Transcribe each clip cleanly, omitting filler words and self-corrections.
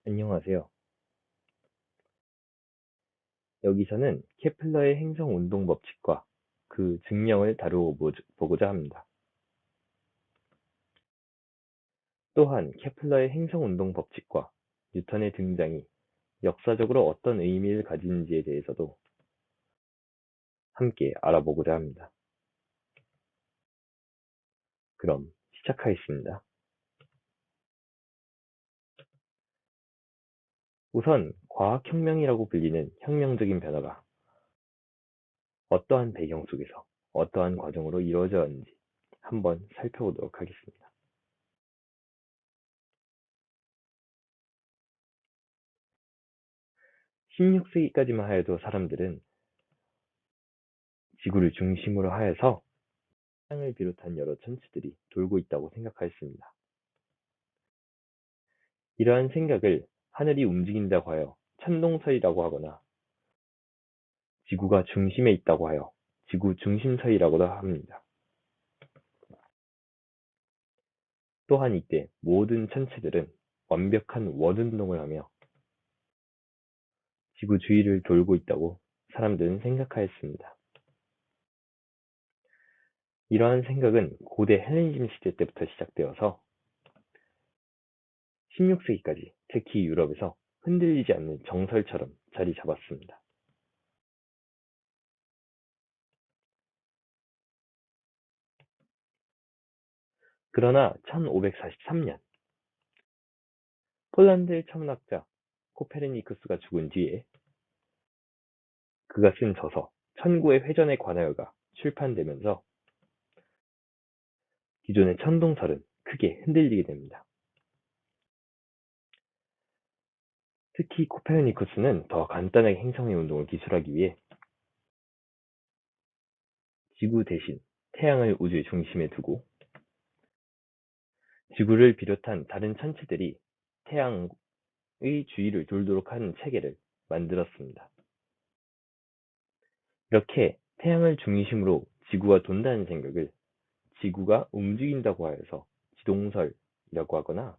안녕하세요. 여기서는 케플러의 행성 운동 법칙과 그 증명을 다루어보고자 합니다. 또한 케플러의 행성 운동 법칙과 뉴턴의 등장이 역사적으로 어떤 의미를 가지는지에 대해서도 함께 알아보고자 합니다. 그럼 시작하겠습니다. 우선 과학혁명이라고 불리는 혁명적인 변화가 어떠한 배경 속에서 어떠한 과정으로 이루어져 왔는지 한번 살펴보도록 하겠습니다. 16세기까지만 하여도 사람들은 지구를 중심으로 하여서 태양을 비롯한 여러 천체들이 돌고 있다고 생각하였습니다. 이러한 생각을 하늘이 움직인다고 하여 천동설이라고 하거나 지구가 중심에 있다고 하여 지구 중심설이라고도 합니다. 또한 이때 모든 천체들은 완벽한 원운동을 하며 지구 주위를 돌고 있다고 사람들은 생각하였습니다. 이러한 생각은 고대 헬레니즘 시대 때부터 시작되어서 16세기까지 특히 유럽에서 흔들리지 않는 정설처럼 자리 잡았습니다. 그러나 1543년 폴란드의 천문학자 코페르니쿠스가 죽은 뒤에 그가 쓴 저서 천구의 회전에 관하여가 출판되면서 기존의 천동설은 크게 흔들리게 됩니다. 특히 코페르니쿠스는 더 간단하게 행성의 운동을 기술하기 위해 지구 대신 태양을 우주의 중심에 두고 지구를 비롯한 다른 천체들이 태양의 주위를 돌도록 하는 체계를 만들었습니다. 이렇게 태양을 중심으로 지구가 돈다는 생각을 지구가 움직인다고 하여서 지동설이라고 하거나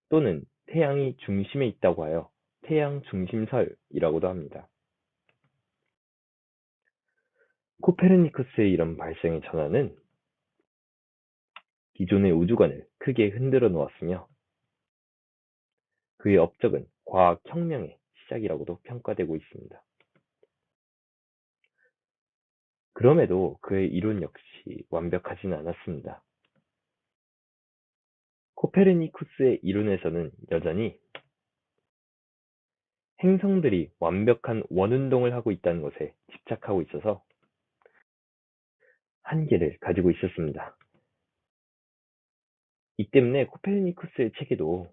또는 태양이 중심에 있다고 하여 태양 중심설이라고도 합니다. 코페르니쿠스의 이런 발상의 전환은 기존의 우주관을 크게 흔들어 놓았으며 그의 업적은 과학혁명의 시작이라고도 평가되고 있습니다. 그럼에도 그의 이론 역시 완벽하지는 않았습니다. 코페르니쿠스의 이론에서는 여전히 행성들이 완벽한 원운동을 하고 있다는 것에 집착하고 있어서 한계를 가지고 있었습니다. 이 때문에 코페르니쿠스의 체계도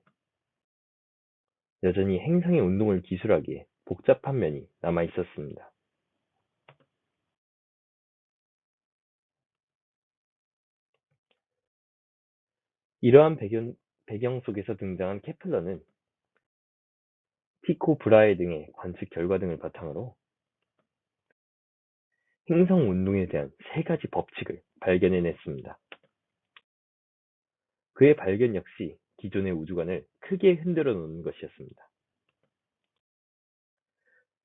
여전히 행성의 운동을 기술하기에 복잡한 면이 남아 있었습니다. 이러한 배경 속에서 등장한 케플러는 티코 브라헤 등의 관측 결과 등을 바탕으로 행성 운동에 대한 세 가지 법칙을 발견해냈습니다. 그의 발견 역시 기존의 우주관을 크게 흔들어 놓는 것이었습니다.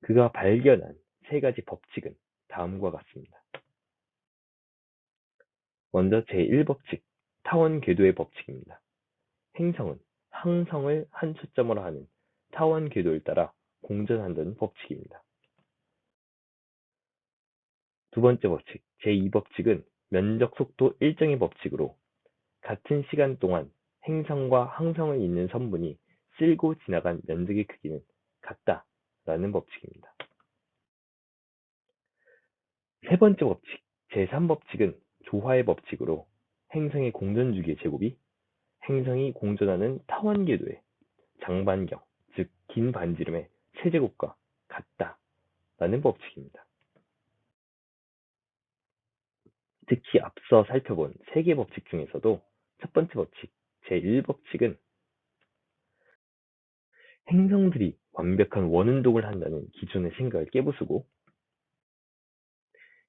그가 발견한 세 가지 법칙은 다음과 같습니다. 먼저 제1법칙, 타원 궤도의 법칙입니다. 행성은 항성을 한 초점으로 하는 타원 궤도를 따라 공전한다는 법칙입니다. 두 번째 법칙, 제2법칙은 면적 속도 일정의 법칙으로 같은 시간 동안 행성과 항성을 잇는 선분이 쓸고 지나간 면적의 크기는 같다라는 법칙입니다. 세 번째 법칙, 제3법칙은 조화의 법칙으로 행성의 공전 주기의 제곱이 행성이 공전하는 타원 궤도의 장반경, 즉 긴 반지름의 세제곱과 같다라는 법칙입니다. 특히 앞서 살펴본 세 개 법칙 중에서도 첫 번째 법칙, 제1법칙은 행성들이 완벽한 원운동을 한다는 기존의 생각을 깨부수고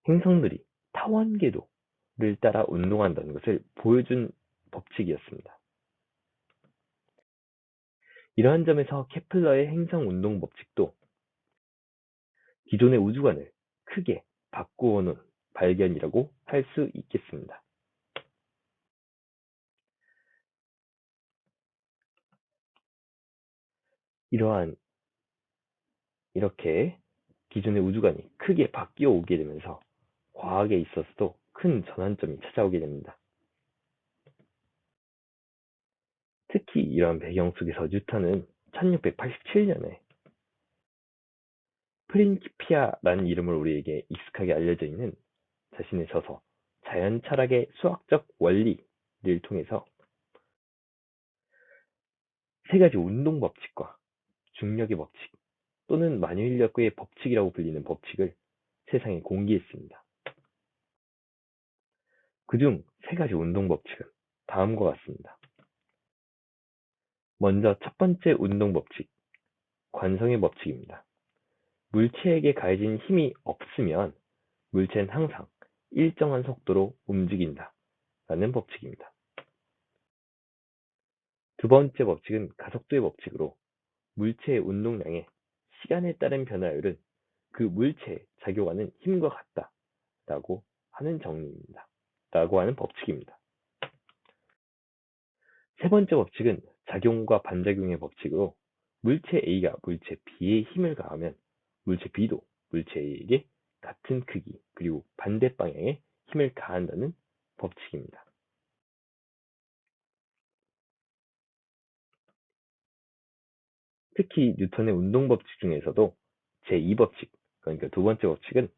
행성들이 타원 궤도를 따라 운동한다는 것을 보여준 법칙이었습니다. 이러한 점에서 케플러의 행성 운동 법칙도 기존의 우주관을 크게 바꾸어 놓은 발견이라고 할 수 있겠습니다. 이렇게 기존의 우주관이 크게 바뀌어 오게 되면서 과학에 있어서도 큰 전환점이 찾아오게 됩니다. 특히 이러한 배경 속에서 뉴턴은 1687년에 프린키피아라는 이름으로 우리에게 익숙하게 알려져 있는 자신의 저서 자연 철학의 수학적 원리를 통해서 세 가지 운동 법칙과 중력의 법칙 또는 만유인력의 법칙이라고 불리는 법칙을 세상에 공개했습니다. 그중 세 가지 운동 법칙은 다음과 같습니다. 먼저 첫 번째 운동 법칙, 관성의 법칙입니다. 물체에게 가해진 힘이 없으면 물체는 항상 일정한 속도로 움직인다 라는 법칙입니다. 두 번째 법칙은 가속도의 법칙으로 물체의 운동량의 시간에 따른 변화율은 그 물체에 작용하는 힘과 같다 라고 하는 정리입니다. 라고 하는 법칙입니다. 세 번째 법칙은 작용과 반작용의 법칙으로 물체 A가 물체 B에 힘을 가하면 물체 B도 물체 A에게 같은 크기 그리고 반대 방향의 힘을 가한다는 법칙입니다. 특히 뉴턴의 운동 법칙 중에서도 제2법칙, 그러니까 두 번째 법칙은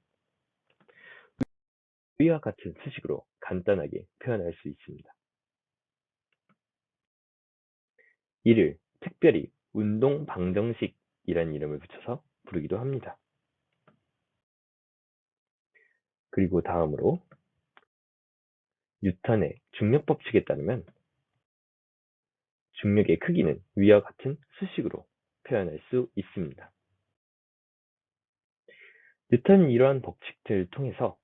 위와 같은 수식으로 간단하게 표현할 수 있습니다. 이를 특별히 운동 방정식이라는 이름을 붙여서 부르기도 합니다. 그리고 다음으로 뉴턴의 중력 법칙에 따르면 중력의 크기는 위와 같은 수식으로 표현할 수 있습니다. 뉴턴은 이러한 법칙들을 통해서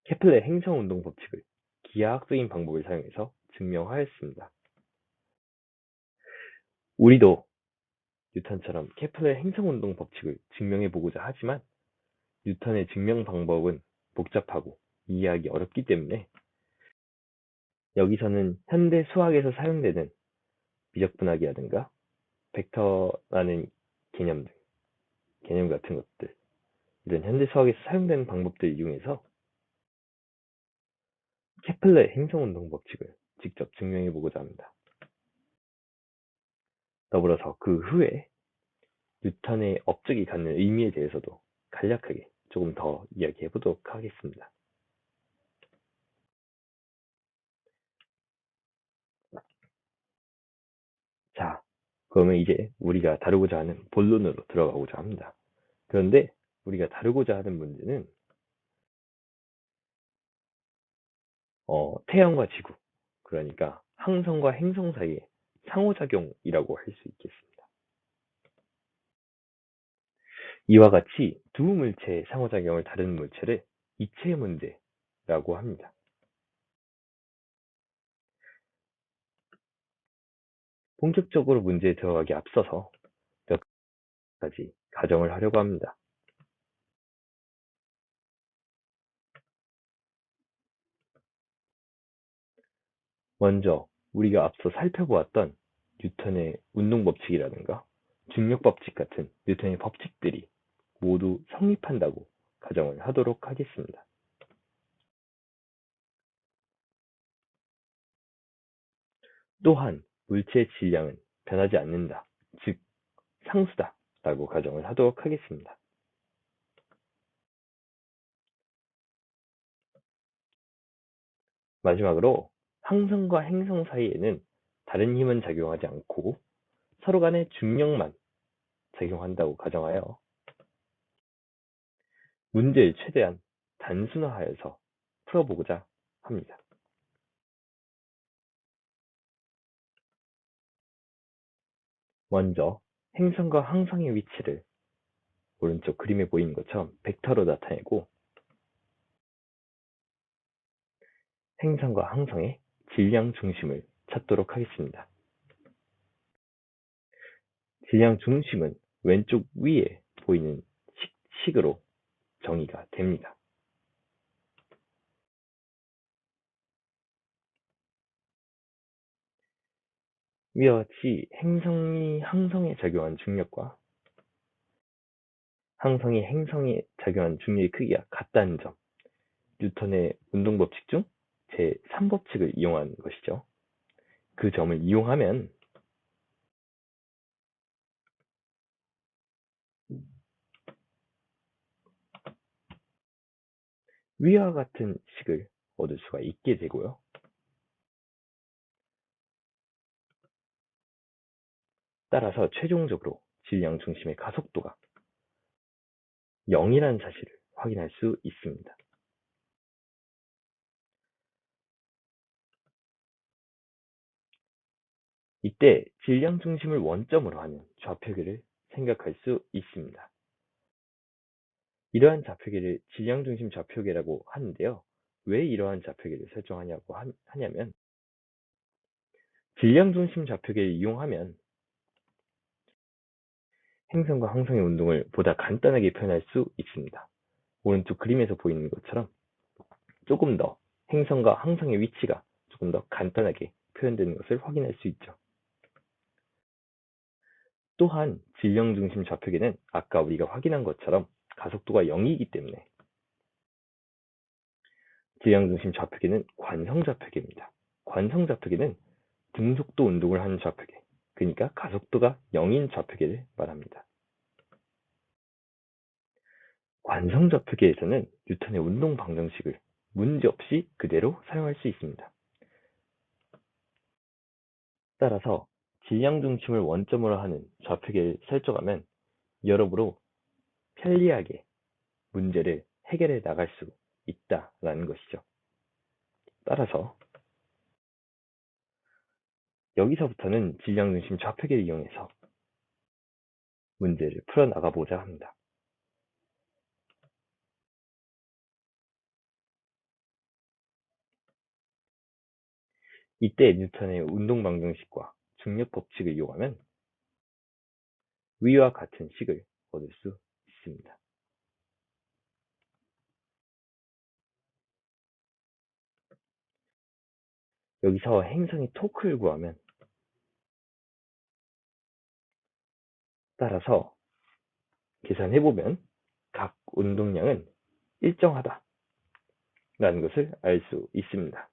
케플러의 행성 운동 법칙을 기하학적인 방법을 사용해서 증명하였습니다. 우리도 뉴턴처럼 케플러의 행성 운동 법칙을 증명해 보고자 하지만 뉴턴의 증명 방법은 복잡하고 이해하기 어렵기 때문에 여기서는 현대 수학에서 사용되는 미적분학이라든가 벡터라는 개념 같은 것들, 이런 현대 수학에서 사용되는 방법들을 이용해서 케플러의 행성운동 법칙을 직접 증명해 보고자 합니다. 더불어서 그 후에 뉴턴의 업적이 갖는 의미에 대해서도 간략하게 조금 더 이야기해 보도록 하겠습니다. 자, 그러면 이제 우리가 다루고자 하는 본론으로 들어가고자 합니다. 그런데 우리가 다루고자 하는 문제는 태양과 지구, 그러니까 항성과 행성 사이의 상호작용이라고 할 수 있겠습니다. 이와 같이 두 물체의 상호작용을 다루는 물체를 이체 문제라고 합니다. 본격적으로 문제에 들어가기 앞서서 몇 가지 가정을 하려고 합니다. 먼저 우리가 앞서 살펴보았던 뉴턴의 운동 법칙이라든가 중력 법칙 같은 뉴턴의 법칙들이 모두 성립한다고 가정을 하도록 하겠습니다. 또한 물체의 질량은 변하지 않는다, 즉 상수다 라고 가정을 하도록 하겠습니다. 마지막으로 항성과 행성 사이에는 다른 힘은 작용하지 않고 서로 간의 중력만 작용한다고 가정하여 문제를 최대한 단순화하여서 풀어보고자 합니다. 먼저 행성과 항성의 위치를 오른쪽 그림에 보이는 것처럼 벡터로 나타내고 행성과 항성의 질량 중심을 찾도록 하겠습니다. 질량 중심은 왼쪽 위에 보이는 식으로 정의가 됩니다. 위와 같이 행성이 항성에 작용한 중력과 항성이 행성에 작용한 중력의 크기가 같다는 점, 뉴턴의 운동법칙 중 제3법칙을 이용한 것이죠. 그 점을 이용하면 위와 같은 식을 얻을 수가 있게 되고요. 따라서 최종적으로 질량 중심의 가속도가 0이라는 사실을 확인할 수 있습니다. 이때 질량 중심을 원점으로 하는 좌표계를 생각할 수 있습니다. 이러한 좌표계를 질량 중심 좌표계라고 하는데요. 왜 이러한 좌표계를 설정하냐고 하냐면 질량 중심 좌표계를 이용하면 행성과 항성의 운동을 보다 간단하게 표현할 수 있습니다. 오른쪽 그림에서 보이는 것처럼 조금 더 행성과 항성의 위치가 조금 더 간단하게 표현되는 것을 확인할 수 있죠. 또한 질량 중심 좌표계는 아까 우리가 확인한 것처럼 가속도가 0이기 때문에 질량 중심 좌표계는 관성 좌표계입니다. 관성 좌표계는 등속도 운동을 하는 좌표계, 그러니까 가속도가 0인 좌표계를 말합니다. 관성 좌표계에서는 뉴턴의 운동 방정식을 문제없이 그대로 사용할 수 있습니다. 따라서 질량 중심을 원점으로 하는 좌표계를 설정하면 여러모로 편리하게 문제를 해결해 나갈 수 있다라는 것이죠. 따라서 여기서부터는 질량 중심 좌표계를 이용해서 문제를 풀어나가 보자 합니다. 이때 뉴턴의 운동 방정식과 중력 법칙을 이용하면 위와 같은 식을 얻을 수 있습니다. 여기서 행성의 토크를 구하면 따라서 계산해보면 각 운동량은 일정하다 라는 것을 알 수 있습니다.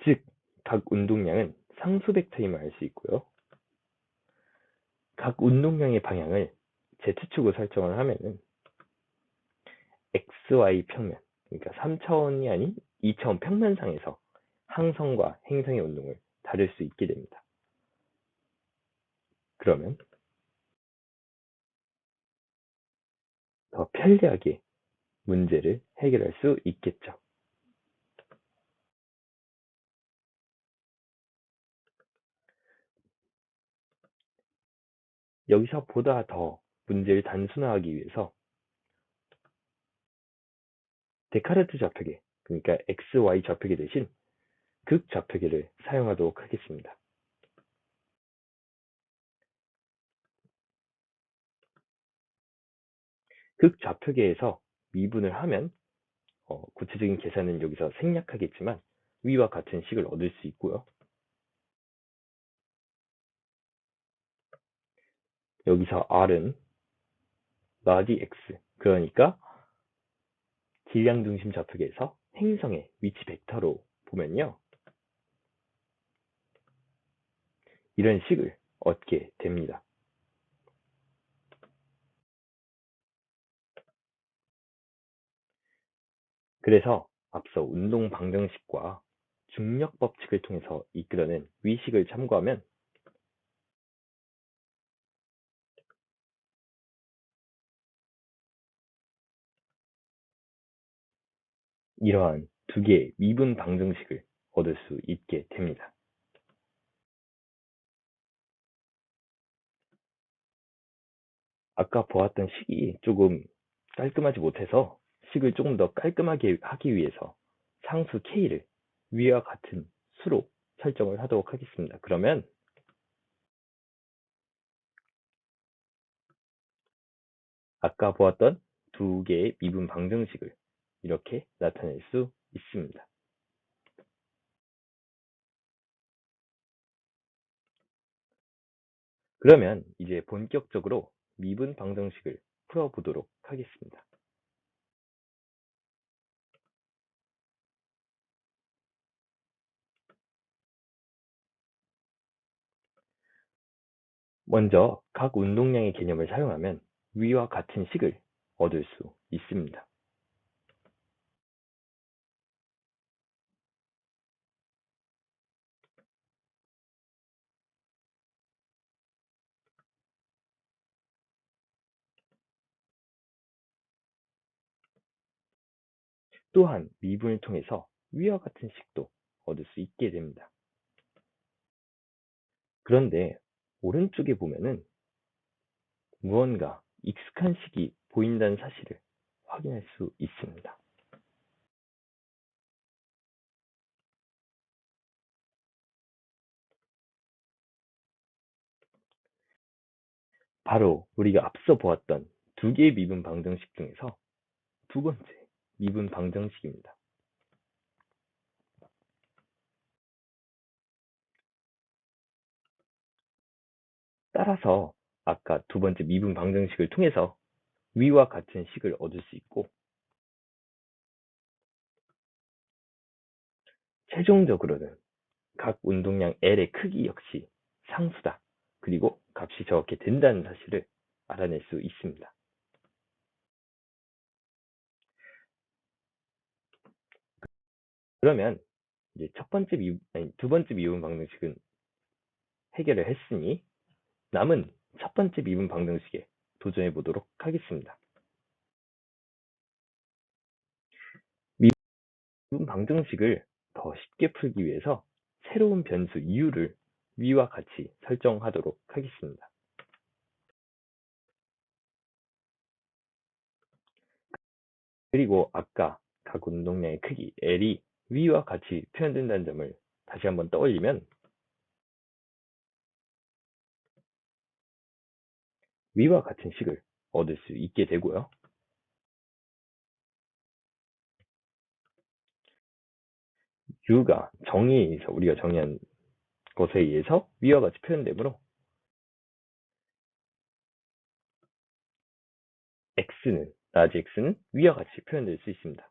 즉, 각 운동량은 상수 벡터임을 알 수 있고요. 각 운동량의 방향을 Z축으로 설정을 하면은 XY 평면, 그러니까 3차원이 아닌 2차원 평면상에서 항성과 행성의 운동을 다룰 수 있게 됩니다. 그러면 더 편리하게 문제를 해결할 수 있겠죠. 여기서 보다 더 문제를 단순화하기 위해서 데카르트 좌표계, 그러니까 XY 좌표계 대신 극 좌표계를 사용하도록 하겠습니다. 극 좌표계에서 미분을 하면 구체적인 계산은 여기서 생략하겠지만 위와 같은 식을 얻을 수 있고요. 여기서 R은 라디 X, 그러니까 질량 중심 좌표계에서 행성의 위치 벡터로 보면요. 이런 식을 얻게 됩니다. 그래서 앞서 운동 방정식과 중력 법칙을 통해서 이끌어낸 위식을 참고하면 이러한 두 개의 미분 방정식을 얻을 수 있게 됩니다. 아까 보았던 식이 조금 깔끔하지 못해서 식을 조금 더 깔끔하게 하기 위해서 상수 K를 위와 같은 수로 설정을 하도록 하겠습니다. 그러면 아까 보았던 두 개의 미분 방정식을 이렇게 나타낼 수 있습니다. 그러면 이제 본격적으로 미분 방정식을 풀어보도록 하겠습니다. 먼저 각 운동량의 개념을 사용하면 위와 같은 식을 얻을 수 있습니다. 또한 미분을 통해서 위와 같은 식도 얻을 수 있게 됩니다. 그런데 오른쪽에 보면은 무언가 익숙한 식이 보인다는 사실을 확인할 수 있습니다. 바로 우리가 앞서 보았던 두 개의 미분 방정식 중에서 두 번째 미분 방정식입니다. 따라서 아까 두 번째 미분 방정식을 통해서 위와 같은 식을 얻을 수 있고, 최종적으로는 각 운동량 L의 크기 역시 상수다. 그리고 값이 저렇게 된다는 사실을 알아낼 수 있습니다. 그러면 이제 두 번째 미분 방정식은 해결을 했으니 남은 첫 번째 미분 방정식에 도전해 보도록 하겠습니다. 미분 방정식을 더 쉽게 풀기 위해서 새로운 변수 u를 위와 같이 설정하도록 하겠습니다. 그리고 아까 각 운동량의 크기 L이 위와 같이 표현된다는 점을 다시 한번 떠올리면 위와 같은 식을 얻을 수 있게 되고요. u가 정의에 의해서 우리가 정의한 것에 의해서 위와 같이 표현되므로 라지 x는 위와 같이 표현될 수 있습니다.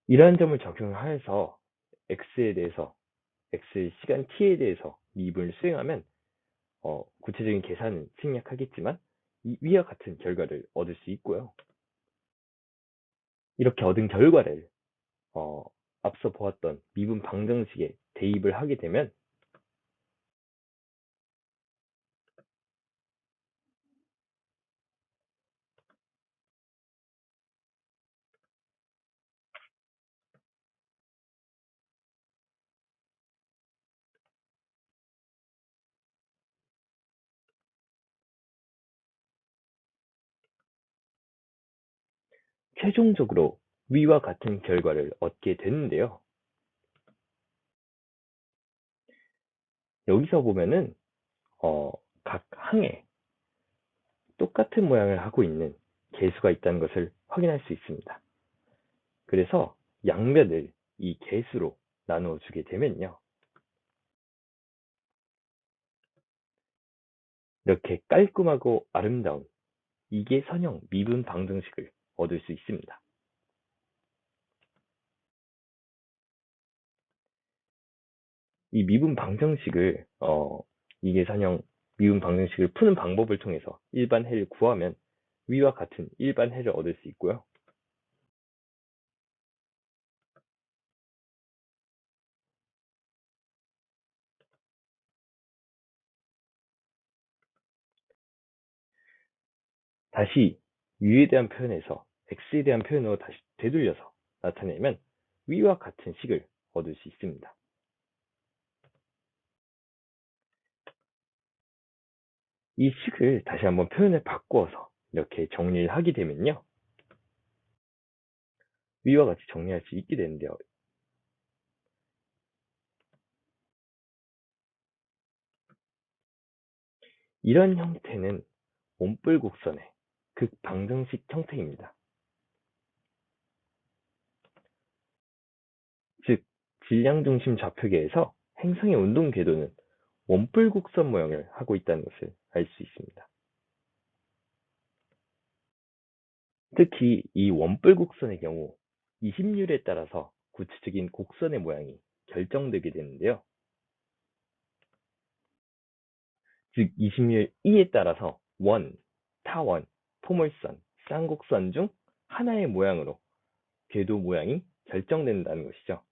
이러한 점을 적용하여서 x의 시간 t에 대해서 미분을 수행하면 구체적인 계산은 생략하겠지만 위와 같은 결과를 얻을 수 있고요. 이렇게 얻은 결과를 앞서 보았던 미분 방정식에 대입을 하게 되면 최종적으로 위와 같은 결과를 얻게 되는데요. 여기서 보면은 각 항에 똑같은 모양을 하고 있는 개수가 있다는 것을 확인할 수 있습니다. 그래서 양면을 이 개수로 나누어 주게 되면요. 이렇게 깔끔하고 아름다운 이계선형 미분 방정식을 얻을 수 있습니다. 이 미분 방정식을 이계선형 미분 방정식을 푸는 방법을 통해서 일반 해를 구하면 위와 같은 일반 해를 얻을 수 있고요. 다시 u에 대한 표현에서 x에 대한 표현으로 다시 되돌려서 나타내면 위와 같은 식을 얻을 수 있습니다. 이 식을 다시 한번 표현을 바꾸어서 이렇게 정리를 하게 되면요. 위와 같이 정리할 수 있게 되는데요. 이런 형태는 원뿔곡선의 극방정식 형태입니다. 즉, 질량중심 좌표계에서 행성의 운동 궤도는 원뿔곡선 모양을 하고 있다는 것을 알 수 있습니다. 특히 이 원뿔곡선의 경우 20률에 따라서 구체적인 곡선의 모양이 결정되게 되는데요. 즉 20률 2에 따라서 원, 타원, 포물선, 쌍곡선 중 하나의 모양으로 궤도 모양이 결정된다는 것이죠.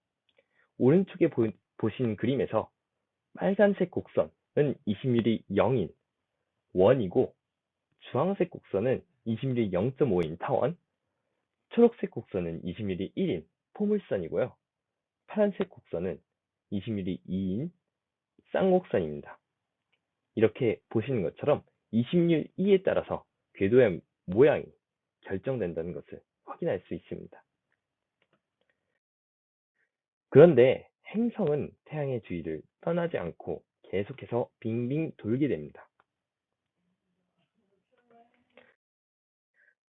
오른쪽에 보신 그림에서 빨간색 곡선은 20률이 0인 원이고, 주황색 곡선은 20률이 0.5인 타원, 초록색 곡선은 20률이 1인 포물선이고요. 파란색 곡선은 20률이 2인 쌍곡선입니다. 이렇게 보시는 것처럼 20률 2에 따라서 궤도의 모양이 결정된다는 것을 확인할 수 있습니다. 그런데 행성은 태양의 주위를 떠나지 않고 계속해서 빙빙 돌게 됩니다.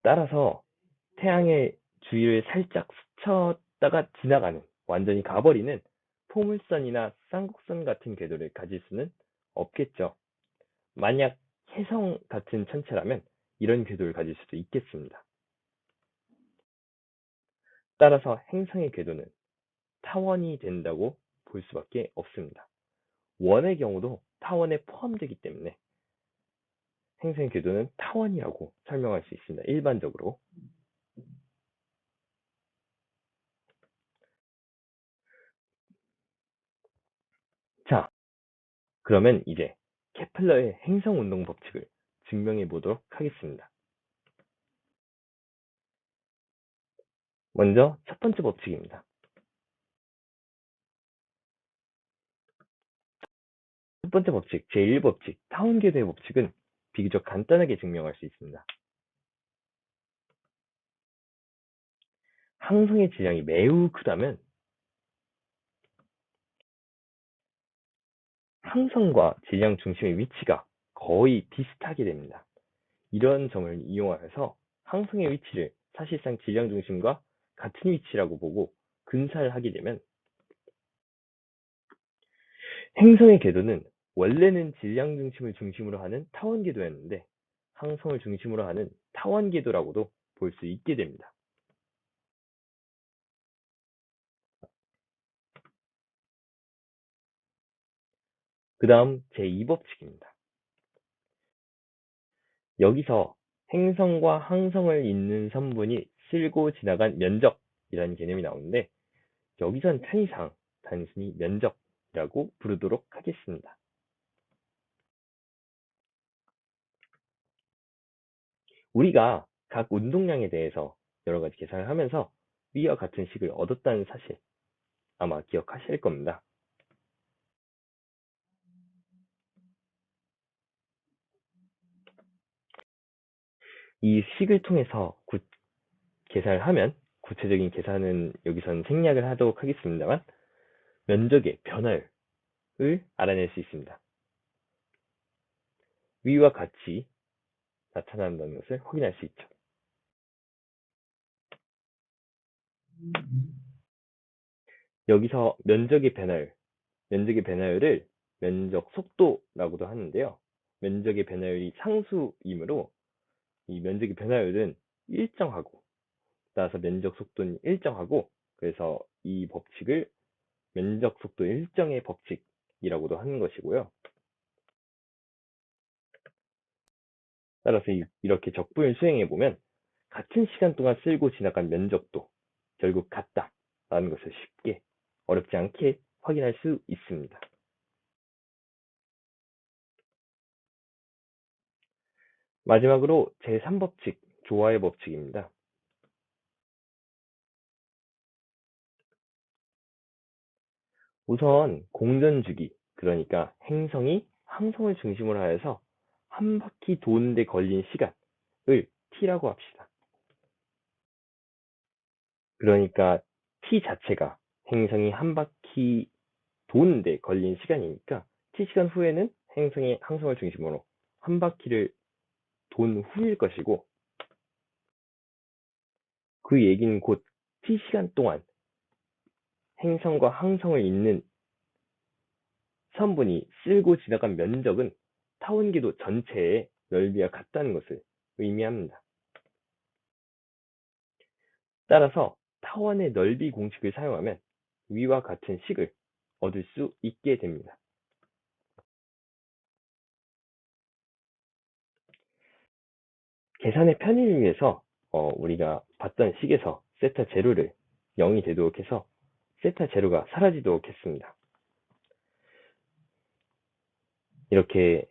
따라서 태양의 주위를 살짝 스쳤다가 지나가는, 완전히 가버리는 포물선이나 쌍곡선 같은 궤도를 가질 수는 없겠죠. 만약 혜성 같은 천체라면 이런 궤도를 가질 수도 있겠습니다. 따라서 행성의 궤도는 타원이 된다고 볼 수밖에 없습니다. 원의 경우도 타원에 포함되기 때문에 행성의 궤도는 타원이라고 설명할 수 있습니다. 일반적으로. 자, 그러면 이제 케플러의 행성 운동 법칙을 증명해 보도록 하겠습니다. 먼저 첫 번째 법칙입니다. 첫 번째 법칙, 제1법칙, 타원 궤도의 법칙은 비교적 간단하게 증명할 수 있습니다. 항성의 질량이 매우 크다면 항성과 질량 중심의 위치가 거의 비슷하게 됩니다. 이런 점을 이용하여서 항성의 위치를 사실상 질량 중심과 같은 위치라고 보고 근사를 하게 되면, 행성의 궤도는 원래는 질량 중심을 중심으로 하는 타원 궤도였는데 항성을 중심으로 하는 타원 궤도라고도 볼 수 있게 됩니다. 그 다음 제2법칙입니다. 여기서 행성과 항성을 잇는 선분이 쓸고 지나간 면적이라는 개념이 나오는데, 여기선 편의상 단순히 면적이라고 부르도록 하겠습니다. 우리가 각 운동량에 대해서 여러 가지 계산을 하면서 위와 같은 식을 얻었다는 사실 아마 기억하실 겁니다. 이 식을 통해서 계산을 하면, 구체적인 계산은 여기선 생략을 하도록 하겠습니다만, 면적의 변화율을 알아낼 수 있습니다. 위와 같이 나타난다는 것을 확인할 수 있죠. 여기서 면적의 변화율을 면적 속도라고도 하는데요. 면적의 변화율이 상수이므로 이 면적의 변화율은 일정하고, 따라서 면적 속도는 일정하고, 그래서 이 법칙을 면적 속도 일정의 법칙이라고도 하는 것이고요. 따라서 이렇게 적분을 수행해 보면 같은 시간 동안 쓸고 지나간 면적도 결국 같다라는 것을 쉽게, 어렵지 않게 확인할 수 있습니다. 마지막으로 제3법칙, 조화의 법칙입니다. 우선 공전주기, 그러니까 행성이 항성을 중심으로 하여서 한 바퀴 도는데 걸린 시간을 t라고 합시다. 그러니까 t 자체가 행성이 한 바퀴 도는데 걸린 시간이니까 t시간 후에는 행성이 항성을 중심으로 한 바퀴를 돈 후일 것이고, 그 얘기는 곧 t시간 동안 행성과 항성을 잇는 선분이 쓸고 지나간 면적은 타원궤도 전체의 넓이와 같다는 것을 의미합니다. 따라서 타원의 넓이 공식을 사용하면 위와 같은 식을 얻을 수 있게 됩니다. 계산의 편의를 위해서 우리가 봤던 식에서 세타 제로를 0이 되도록 해서 세타 제로가 사라지도록 했습니다. 이렇게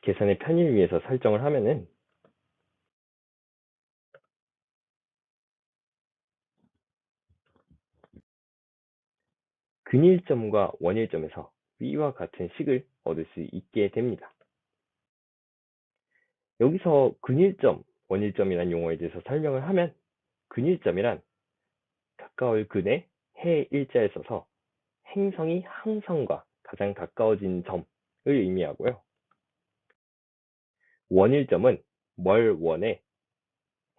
계산의 편의를 위해서 설정을 하면은 근일점과 원일점에서 위와 같은 식을 얻을 수 있게 됩니다. 여기서 근일점, 원일점이라는 용어에 대해서 설명을 하면, 근일점이란 가까울 근에 해 일자에 써서 행성이 항성과 가장 가까워진 점을 의미하고요. 원일점은 멀 원에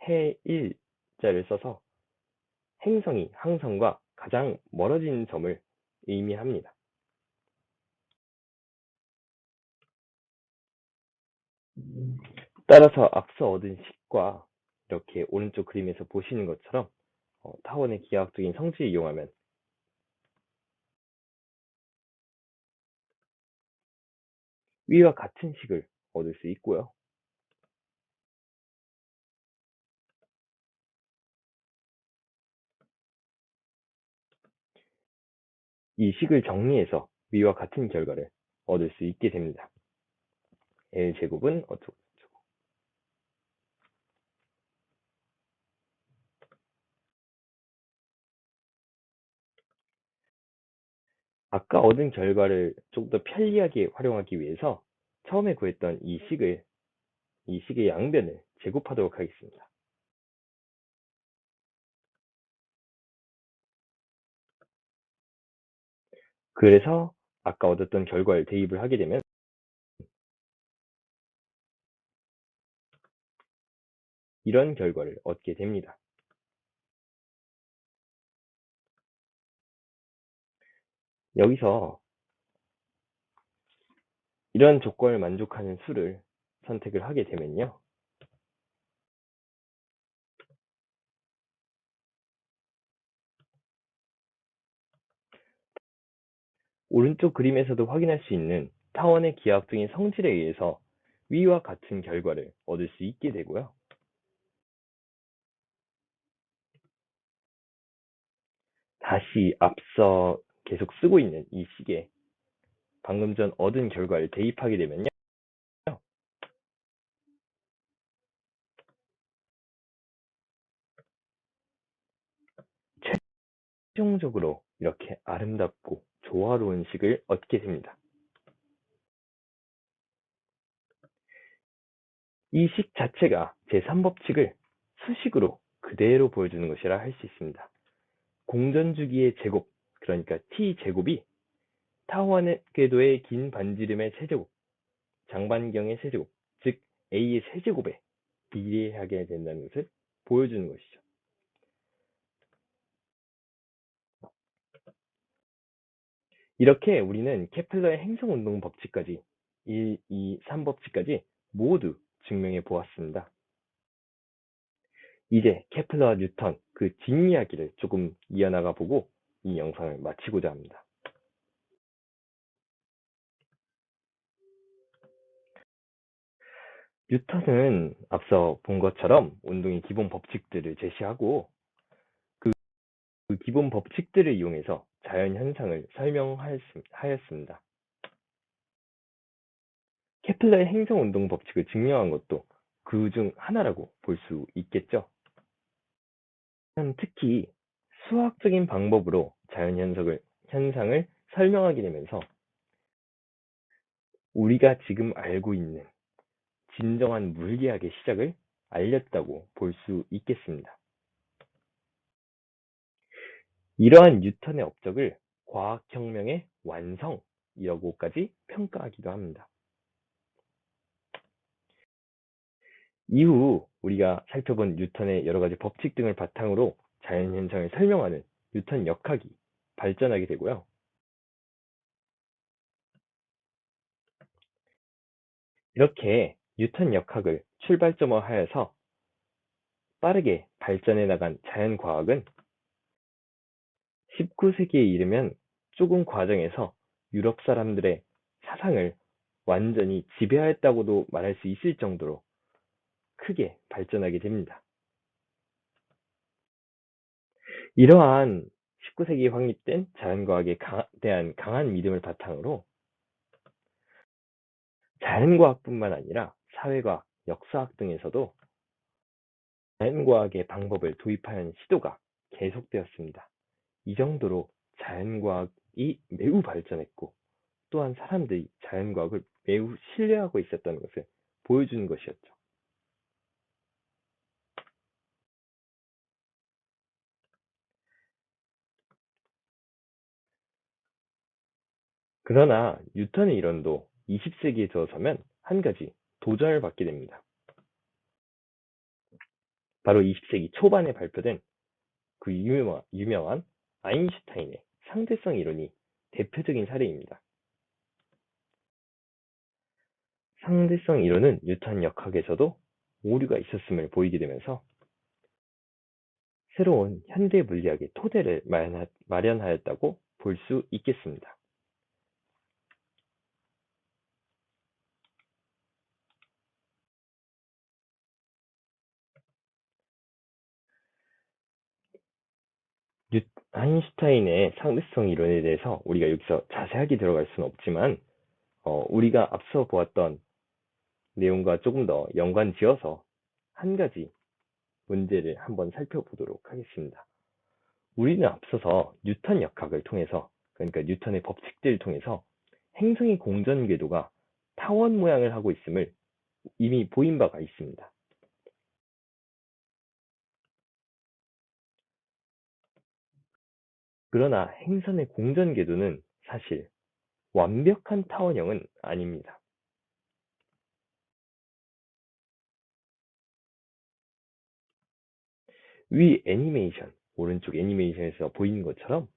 해 일자를 써서 행성이 항성과 가장 멀어진 점을 의미합니다. 따라서 앞서 얻은 식과 이렇게 오른쪽 그림에서 보시는 것처럼 타원의 기하학적인 성질을 이용하면 위와 같은 식을 얻을 수 있고요. 이 식을 정리해서 위와 같은 결과를 얻을 수 있게 됩니다. L제곱은 어쩌고 저쩌고. 아까 얻은 결과를 좀 더 편리하게 활용하기 위해서 처음에 구했던 이 식의 양변을 제곱하도록 하겠습니다. 그래서 아까 얻었던 결과를 대입을 하게 되면 이런 결과를 얻게 됩니다. 여기서 이런 조건을 만족하는 수를 선택을 하게 되면요. 오른쪽 그림에서도 확인할 수 있는 타원의 기하학적인 성질에 의해서 위와 같은 결과를 얻을 수 있게 되고요. 다시 앞서 계속 쓰고 있는 이 식에 방금 전 얻은 결과를 대입하게 되면요. 최종적으로 이렇게 아름답고 조화로운 식을 얻게 됩니다. 이 식 자체가 제3법칙을 수식으로 그대로 보여주는 것이라 할 수 있습니다. 공전주기의 제곱, 그러니까 t제곱이 타원의 궤도의 긴 반지름의 세제곱, 장반경의 세제곱, 즉 a의 세제곱에 비례하게 된다는 것을 보여주는 것이죠. 이렇게 우리는 케플러의 행성운동 법칙까지 1, 2, 3법칙까지 모두 증명해 보았습니다. 이제 케플러와 뉴턴 그 뒷이야기를 조금 이어나가 보고 이 영상을 마치고자 합니다. 뉴턴은 앞서 본 것처럼 운동의 기본 법칙들을 제시하고 그 기본 법칙들을 이용해서 자연 현상을 설명하였습니다. 케플러의 행성 운동 법칙을 증명한 것도 그 중 하나라고 볼 수 있겠죠. 특히 수학적인 방법으로 자연 현상을 설명하게 되면서 우리가 지금 알고 있는 진정한 물리학의 시작을 알렸다고 볼 수 있겠습니다. 이러한 뉴턴의 업적을 과학혁명의 완성이라고까지 평가하기도 합니다. 이후 우리가 살펴본 뉴턴의 여러 가지 법칙 등을 바탕으로 자연현상을 설명하는 뉴턴 역학이 발전하게 되고요. 이렇게 뉴턴 역학을 출발점으로 하여서 빠르게 발전해 나간 자연과학은 19세기에 이르면 조금 과정에서 유럽 사람들의 사상을 완전히 지배하였다고도 말할 수 있을 정도로 크게 발전하게 됩니다. 이러한 19세기에 확립된 자연과학에 대한 강한 믿음을 바탕으로 자연과학뿐만 아니라 사회과학, 역사학 등에서도 자연과학의 방법을 도입하는 시도가 계속되었습니다. 이 정도로 자연과학이 매우 발전했고 또한 사람들이 자연과학을 매우 신뢰하고 있었다는 것을 보여주는 것이었죠. 그러나 뉴턴의 이론도 20세기에 들어서면 한 가지 도전을 받게 됩니다. 바로 20세기 초반에 발표된 그 유명한 아인슈타인의 상대성 이론이 대표적인 사례입니다. 상대성 이론은 뉴턴 역학에서도 오류가 있었음을 보이게 되면서 새로운 현대 물리학의 토대를 마련하였다고 볼 수 있겠습니다. 아인슈타인의 상대성 이론에 대해서 우리가 여기서 자세하게 들어갈 수는 없지만 우리가 앞서 보았던 내용과 조금 더 연관지어서 한 가지 문제를 한번 살펴보도록 하겠습니다. 우리는 앞서서 뉴턴 역학을 통해서, 그러니까 뉴턴의 법칙들을 통해서 행성의 공전 궤도가 타원 모양을 하고 있음을 이미 보인 바가 있습니다. 그러나 행성의 공전 궤도는 사실 완벽한 타원형은 아닙니다. 위 애니메이션, 오른쪽 애니메이션에서 보이는 것처럼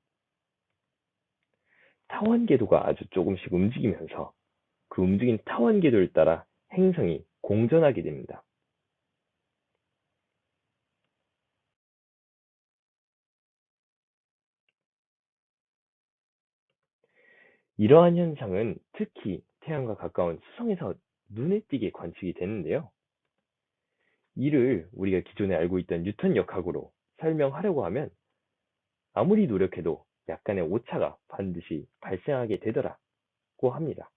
타원 궤도가 아주 조금씩 움직이면서 그 움직인 타원 궤도를 따라 행성이 공전하게 됩니다. 이러한 현상은 특히 태양과 가까운 수성에서 눈에 띄게 관측이 되는데요. 이를 우리가 기존에 알고 있던 뉴턴 역학으로 설명하려고 하면 아무리 노력해도 약간의 오차가 반드시 발생하게 되더라고 합니다.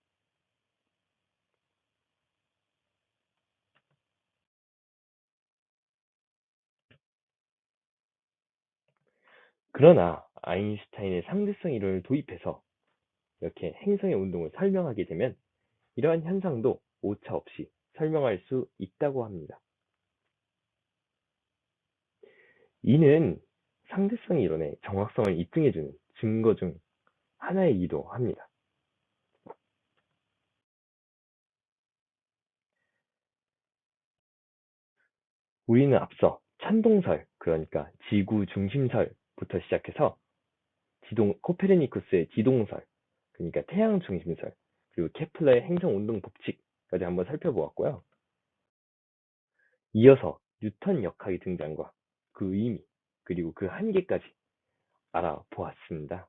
그러나 아인슈타인의 상대성 이론을 도입해서 이렇게 행성의 운동을 설명하게 되면 이러한 현상도 오차 없이 설명할 수 있다고 합니다. 이는 상대성 이론의 정확성을 입증해주는 증거 중 하나이기도 합니다. 우리는 앞서 찬동설, 그러니까 지구 중심설부터 시작해서 코페르니쿠스의 지동설, 그러니까 태양 중심설, 그리고 케플러의 행성 운동 법칙까지 한번 살펴보았고요. 이어서 뉴턴 역학의 등장과 그 의미, 그리고 그 한계까지 알아보았습니다.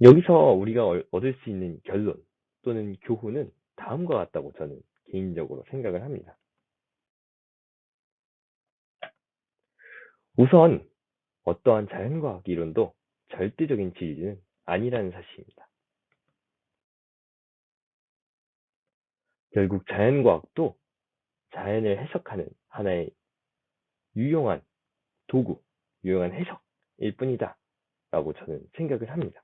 여기서 우리가 얻을 수 있는 결론 또는 교훈은 다음과 같다고 저는 개인적으로 생각을 합니다. 우선 어떠한 자연과학 이론도 절대적인 진리는 아니라는 사실입니다. 결국 자연과학도 자연을 해석하는 하나의 유용한 도구, 유용한 해석일 뿐이다 라고 저는 생각을 합니다.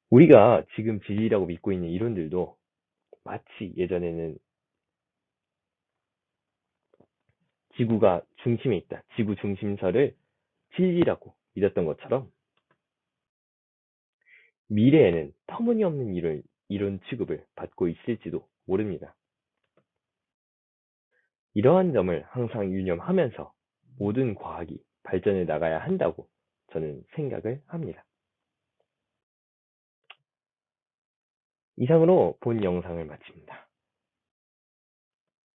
우리가 지금 진리라고 믿고 있는 이론들도 마치 예전에는 지구가 중심에 있다. 지구 중심설을 진리라고 믿었던 것처럼 미래에는 터무니없는 이론 취급을 받고 있을지도 모릅니다. 이러한 점을 항상 유념하면서 모든 과학이 발전해 나가야 한다고 저는 생각을 합니다. 이상으로 본 영상을 마칩니다.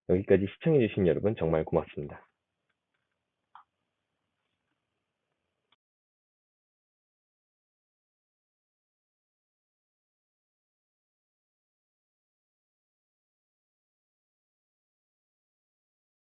여기까지 시청해주신 여러분 정말 고맙습니다.